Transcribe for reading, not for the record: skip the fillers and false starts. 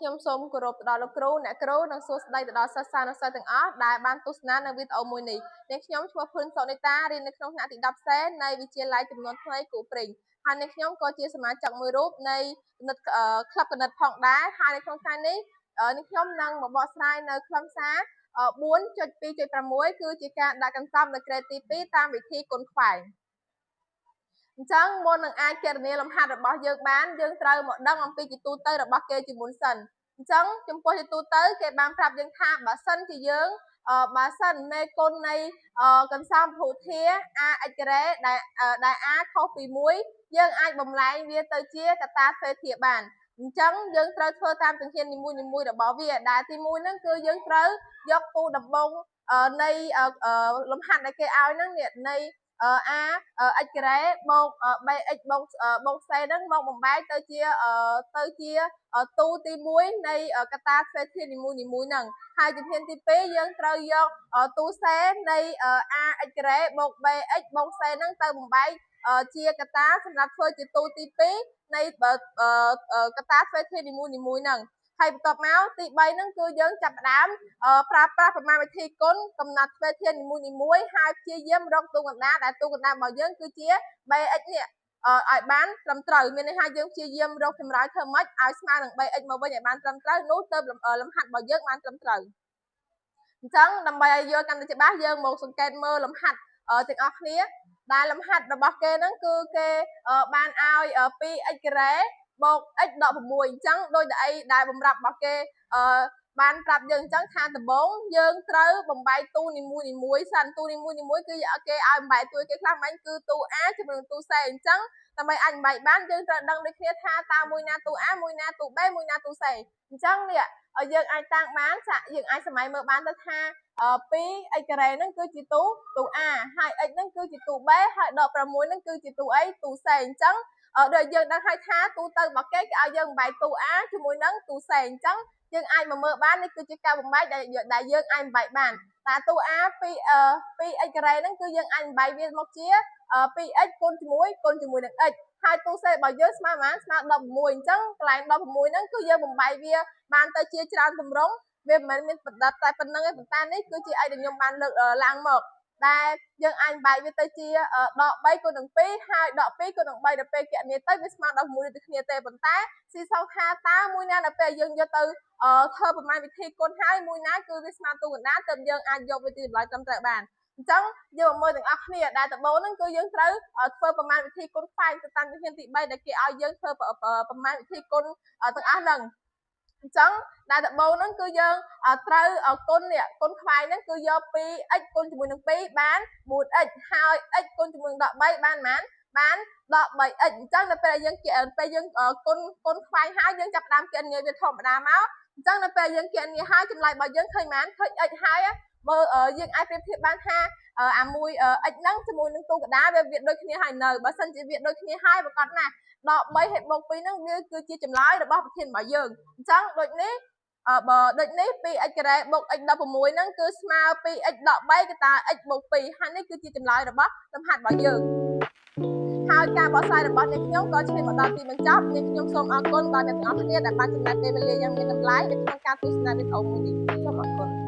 ខ្ញុំសូមគោរពទៅដល់លោកគ្រូអ្នកគ្រូនិងសួស្តីទៅដល់សិស្សានុសិស្សទាំងអស់ដែលបានទស្សនានៅវីដេអូមួយនេះអ្នកខ្ញុំឈ្មោះភឿនសូនីតារៀននៅក្នុងថ្នាក់ទី10សេនៃវិទ្យាល័យចំនួនថ្មីគូព្រេងហើយអ្នកខ្ញុំក៏ជាសមាជិកមួយរូបនៃគណិតក្លឹបគណិតផងដែរហើយនៅក្នុងថ្ងៃនេះអ្នកខ្ញុំនឹងមកបកស្រាយនៅខ្លឹមសារ 4.2.6 គឺជាការដាក់កន្សំនៅក្រេតទី2តាមវិធីគុណខ្វែងអញ្ចឹងមុននឹងអាចគណនាលំហាត់របស់យើងបានយើងត្រូវមកដឹងអំពីជាទូទៅរបស់គេជាមុនសិនអញ្ចឹងចំពោះជាទូទៅគេបានប្រាប់យើងថាបើសិនជាយើងបើសិនមេគុណនៃកន្សំពហុធា ax ការ៉េដែល a ខុសពី1យើងអាចបំលែងវាទៅជាកតាទ្វេធាបានអញ្ចឹងយើងត្រូវធ្វើតាមជំហាននីមួយៗរបស់វាដែលទី1ហ្នឹងគឺយើងត្រូវយកគូដំបងនៃលំហាត់ដែលគេឲ្យហ្នឹងនៃa x ការ៉េបូក bx បូក c ហ្នឹងមកបំបែកទៅជាទូទី1នៃកតាទ្វេធានីមួយៗហ្នឹងហើយជំហានទី2យើងត្រូវយកទូ c នៃ ax ការ៉េបូក bx បូក c ហ្នឹងទៅបំបែកជាកតាសម្រាប់ធ្វើជាទូទី2នៃកតាទ្វេធានីមួយៗហ្នឹងហើយបន្ទាប់មកទី3ហ្នឹងគឺយើងចាប់ផ្ដើមប្រើប្រាស់ប្រមាណវិធីគុណកំណត់ទ្វេធានីមួយៗហើយព្យាយាមរកទូកណ្ដាលដែលទូកណ្ដាលរបស់យើងគឺជា bx នេះឲ្យបានត្រឹមត្រូវមានន័យថាយើងព្យាយាមរកចម្លើយធ្វើម៉េចឲ្យស្មើនឹង bx មកវិញឲ្យបានត្រឹមត្រូវនោះទើបលំហាត់របស់យើងបានត្រឹមត្រូវអញ្ចឹងដើម្បីឲ្យយល់កាន់តែច្បាស់យើងមកសង្កេតមើលលំហាត់ទាំងអស់គ្នាដែលលំហាត់របស់គេហ្នឹងគឺគេបានឲ្យ 2x ការ៉េបូក x ដក6អញ្ចឹងដូចដែលបំរាប់របស់គេបានប្រាប់យើងអញ្ចឹងថាដំបូងយើងត្រូវបំបែកទូនីមួយៗសិនទូនីមួយៗគឺគេឲ្យបំបែកទូគេខ្លះមិនគឺទូ a ជាមួយនឹងទូ c អញ្ចឹងដើម្បីអាចបំបែកបានយើងត្រូវដឹងដូចគ្នាថាតើមួយណាទូ a មួយណាទូ b មួយណាទូ c អញ្ចឹងនេះយើងអាចតាំងបានយើងអាចសម័យមើលបានទៅថា 2x ការ៉េហ្នឹងគឺជាទូ a ហើយ x ហ្នឹងគឺជាទូ b ហើយដក6ហ្នឹងគឺជាទូ a ទូ c អញ្ចឹងដូចយើងដឹងហើយថាទូទៅរបស់គេឲ្យយើងបំបែកទូ a ជាមួយនឹងទូ c អញ្ចឹងយើងអាចមកមើលបាននេះគឺជាការបំបែកដែលយើងអាចបំបែកបានតែទូ a 2x ការ៉េហ្នឹងគឺយើងអាចបំបែកវាមកជា 2x គុណជាមួយនឹង x ហើយទូ c របស់យើងស្មើប៉ុន្មានស្មើ16អញ្ចឹងកន្លែង16ហ្នឹងគឺយើងបំបែកវាបានទៅជាច្រើនទម្រង់វាមិនមែនមានតែប៉ុណ្្នឹងទេប៉ុន្តែនេះគឺជាអីដែលខ្ញុំបានលើកឡើងមកដែលយើងអាចបែកវាទៅជាដក3គុណនឹង2ហើយដក2គុណនឹង3ដល់ពេលគណនាទៅវាស្មើដល់6ដូចគ្នាទេប៉ុន្តែស៊ីសងថាតើមួយណាដល់ពេលយើងយកទៅធ្វើប្រមាណវិធីគុណហើយមួយណាគឺវាស្មើទូកណ្ដាលទើបយើងអាចយកវាទីចម្លើយត្រឹមត្រូវបានអញ្ចឹងយើងមកមើលទាំងអស់គ្នាដែលដំបូងហ្នឹងគឺយើងត្រូវធ្វើប្រមាណវិធីគុណខ្វែងទៅតាមជំហានទី3ដែលគេឲ្យយើងធ្វើប្រមាណវិធីគុណទាំងអស់ហ្នឹងអញ្ចឹងដែលដំបូងហ្នឹងគឺយើងត្រូវគុណខ្វែងហ្នឹងគឺយក 2x គុណជាមួយនឹង2បាន 4x ហើយ x គុណជាមួយនឹងដក3បានប៉ុន្មានបានដក 3x អញ្ចឹងដល់ពេលយើងគុណខ្វែងហើយយើងចាប់ផ្ដើមគណនាវាធម្មតាមកអញ្ចឹងដល់ពេលយើងគណនាហើយចម្លើយរបស់យើងឃើញប៉ុន្មានឃើញ x ហើយបើយើងអាចប្រៀបធៀបបានថាអាមួយ x ហ្នឹងជាមួយនឹងទូកណ្ដាលវាដូចគ្នាហើយនៅបើសិនជាវាដូចគ្នាហើយប្រកបណាស់ដក3ហើយបូក2ហ្នឹងវាគឺជាចម្លើយរបស់ប្រធានរបស់យើងអញ្ចឹងដូចនេះបើដូចនេះ 2x ការ៉េបូក x ដក6ហ្នឹងគឺស្មើ 2x ដក3កតា x បូក2ហើយនេះគឺជាចម្លើយរបស់លំហាត់របស់យើងហើយការបកស្រាយរបស់អ្នកខ្ញុំក៏ឈានមកដល់ទីបញ្ចប់អ្នកខ្ញុំសូមអរគុណដល់អ្នកទាំងអស់គ្នាដែលបានចំណាយពេលវេលាយ៉ាងមានតម្លៃនៅក្នុងការទស្សនាវីដេអូមួយនេះសូមអរគុណ